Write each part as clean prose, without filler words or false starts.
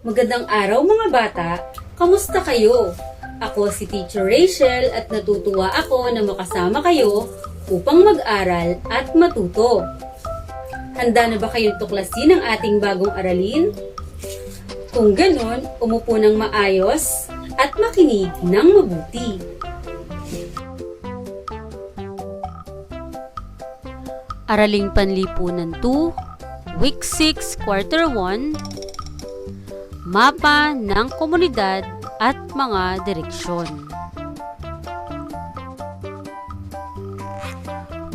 Magandang araw mga bata! Kamusta kayo? Ako si Teacher Rachel at natutuwa ako na makasama kayo upang mag-aral at matuto. Handa na ba kayong tuklasin ang ating bagong aralin? Kung ganon, umupo ng maayos at makinig ng mabuti. Araling Panlipunan 2, Week 6, Quarter 1, Mapa ng Komunidad at mga Direksyon.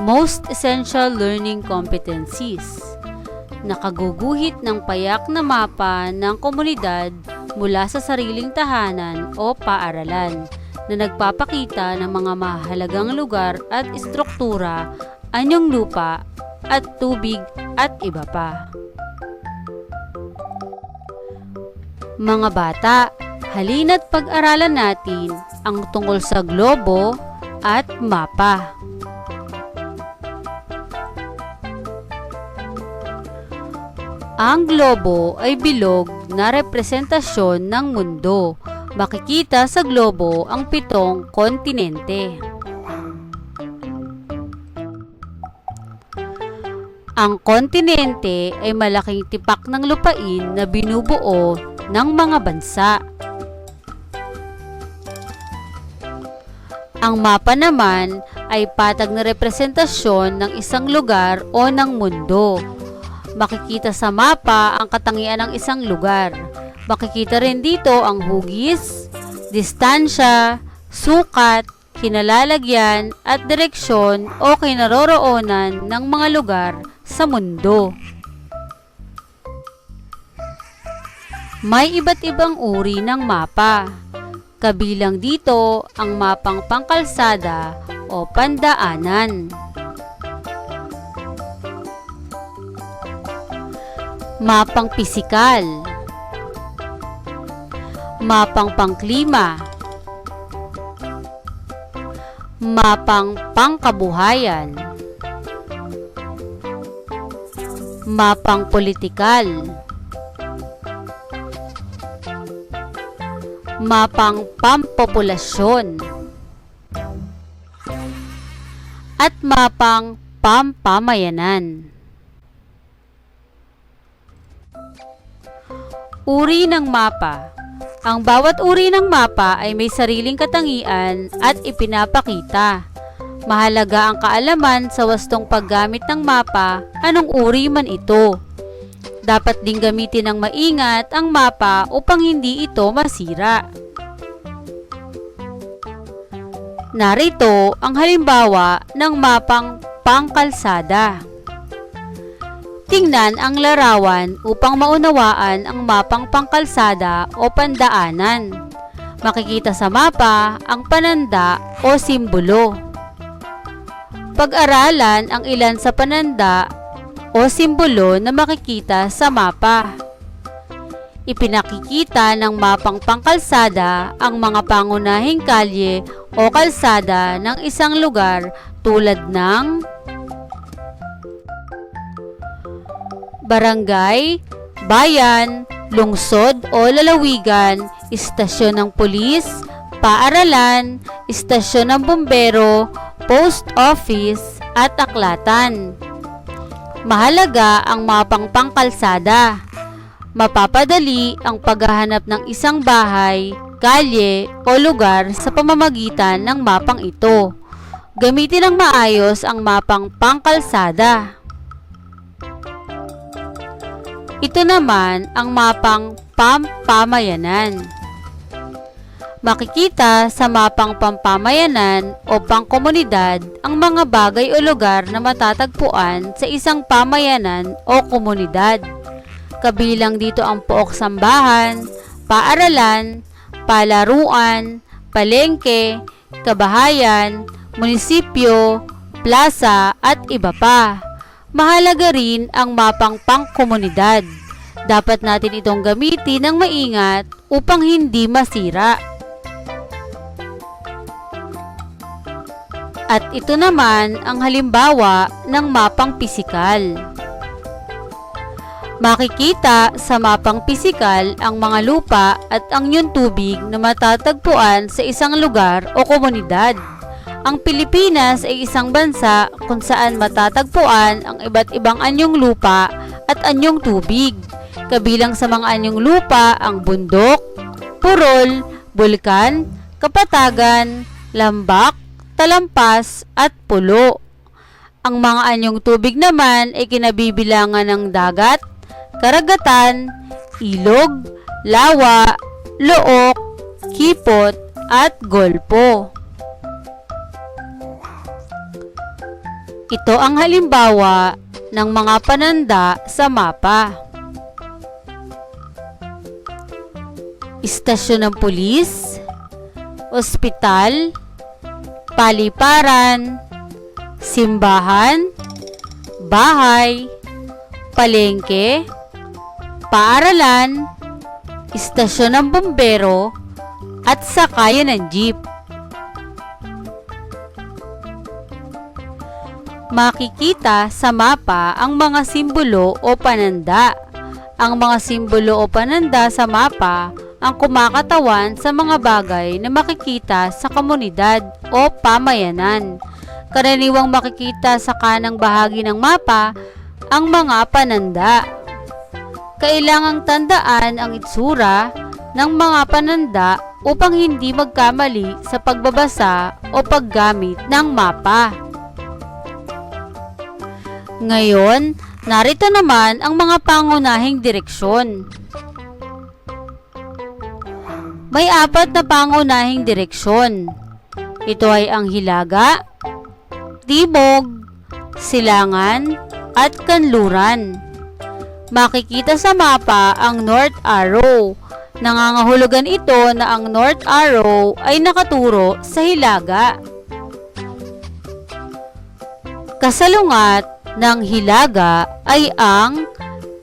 Most Essential Learning Competencies. Nakaguguhit ng payak na mapa ng komunidad mula sa sariling tahanan o paaralan na nagpapakita ng mga mahalagang lugar at istruktura, anyong lupa at tubig at iba pa. Mga bata, halina't pag-aralan natin ang tungkol sa globo at mapa. Ang globo ay bilog na representasyon ng mundo. Makikita sa globo ang 7 kontinente. Ang kontinente ay malaking tipak ng lupain na binubuo ng mga bansa. Ang mapa naman ay patag na representasyon ng isang lugar o ng mundo. Makikita sa mapa ang katangian ng isang lugar. Makikita rin dito ang hugis, distansya, sukat, kinalalagyan at direksyon o kinaroroonan ng mga lugar sa mundo. May iba't ibang uri ng mapa. Kabilang dito ang mapang pangkalsada o pandaanan. Mapang pisikal. Mapang pangklima. Mapang pangkabuhayan. Mapang politikal. Mapang pampopulasyon. At mapang pampamayanan. Uri ng mapa. Ang bawat uri ng mapa ay may sariling katangian at ipinapakita. Mahalaga ang kaalaman sa wastong paggamit ng mapa, anong uri man ito. Dapat ding gamitin ng maingat ang mapa upang hindi ito masira. Narito ang halimbawa ng mapang pangkalsada. Tingnan ang larawan upang maunawaan ang mapang pangkalsada o pandaanan. Makikita sa mapa ang pananda o simbolo. Pag-aralan ang ilan sa pananda o simbolo na makikita sa mapa. Ipinakikita ng mapang pangkalsada ang mga pangunahing kalye o kalsada ng isang lugar tulad ng barangay, bayan, lungsod o lalawigan, istasyon ng pulis, paaralan, istasyon ng bumbero, post office at aklatan. Mahalaga ang mapang pangkalsada. Mapapadali ang paghahanap ng isang bahay, kalye o lugar sa pamamagitan ng mapang ito. Gamitin ng maayos ang mapang pangkalsada. Ito naman ang mapang pampamayanan. Makikita sa mapang pampamayanan o pangkomunidad ang mga bagay o lugar na matatagpuan sa isang pamayanan o komunidad. Kabilang dito ang pook sambahan, paaralan, palaruan, palengke, kabahayan, munisipyo, plaza at iba pa. Mahalaga rin ang mapang pangkomunidad. Dapat natin itong gamitin ng maingat upang hindi masira. At ito naman ang halimbawa ng mapang pisikal. Makikita sa mapang pisikal ang mga lupa at ang inyong tubig na matatagpuan sa isang lugar o komunidad. Ang Pilipinas ay isang bansa kung saan matatagpuan ang iba't ibang anyong lupa at anyong tubig. Kabilang sa mga anyong lupa ang bundok, purol, bulkan, kapatagan, lambak, talampas at pulo. Ang mga anyong tubig naman ay kinabibilangan ng dagat, karagatan, ilog, lawa, look, kipot at golpo. Ito ang halimbawa ng mga pananda sa mapa. Istasyon ng pulis, ospital, paliparan, simbahan, bahay, palengke, paaralan, istasyon ng bombero, at sakayan ng jeep. Makikita sa mapa ang mga simbolo o pananda. Ang mga simbolo o pananda sa mapa ang kumakatawan sa mga bagay na makikita sa komunidad o pamayanan. Karaniwang makikita sa kanang bahagi ng mapa ang mga pananda. Kailangang tandaan ang itsura ng mga pananda upang hindi magkamali sa pagbabasa o paggamit ng mapa. Ngayon, narito naman ang mga pangunahing direksyon. May 4 na pangunahing direksyon. Ito ay ang hilaga, timog, silangan, at kanluran. Makikita sa mapa ang North Arrow. Nangangahulugan ito na ang North Arrow ay nakaturo sa hilaga. Kasalungat ng hilaga ay ang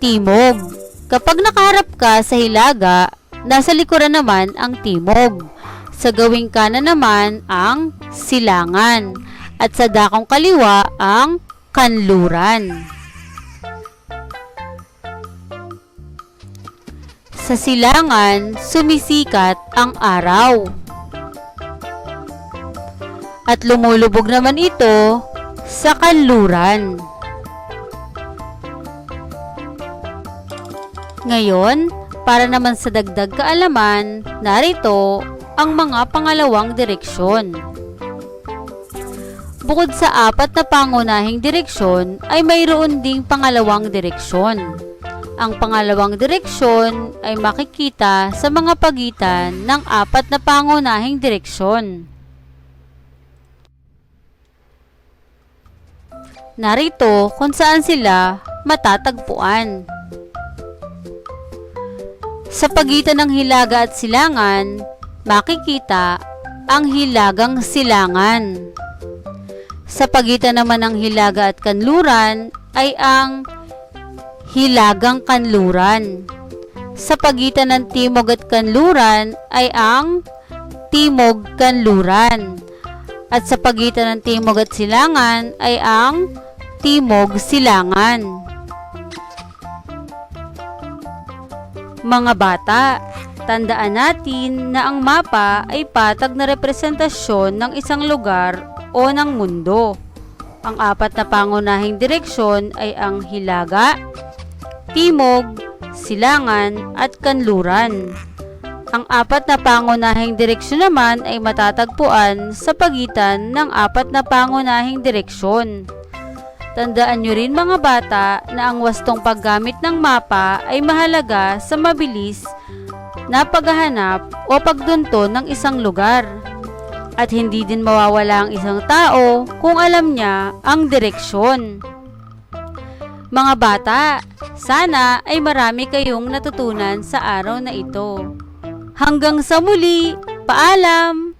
timog. Kapag nakaharap ka sa hilaga, nasa likuran naman ang timog. Sa gawing kanan naman ang silangan. At sa dakong kaliwa ang kanluran. Sa silangan, sumisikat ang araw. At lumulubog naman ito sa kanluran. Ngayon, para naman sa dagdag kaalaman, narito ang mga pangalawang direksyon. Bukod sa 4 na pangunahing direksyon, ay mayroon ding pangalawang direksyon. Ang pangalawang direksyon ay makikita sa mga pagitan ng 4 na pangunahing direksyon. Narito kung saan sila matatagpuan. Sa pagitan ng hilaga at silangan, makikita ang hilagang silangan. Sa pagitan naman ng hilaga at kanluran ay ang hilagang kanluran. Sa pagitan ng timog at kanluran ay ang timog kanluran. At sa pagitan ng timog at silangan ay ang timog silangan. Mga bata, tandaan natin na ang mapa ay patag na representasyon ng isang lugar o ng mundo. Ang 4 na pangunahing direksyon ay ang hilaga, timog, silangan at kanluran. Ang 4 na pangunahing direksyon naman ay matatagpuan sa pagitan ng 4 na pangunahing direksyon. Tandaan nyo rin mga bata na ang wastong paggamit ng mapa ay mahalaga sa mabilis na paghahanap o pagdunto ng isang lugar. At hindi din mawawala ang isang tao kung alam niya ang direksyon. Mga bata, sana ay marami kayong natutunan sa araw na ito. Hanggang sa muli, paalam!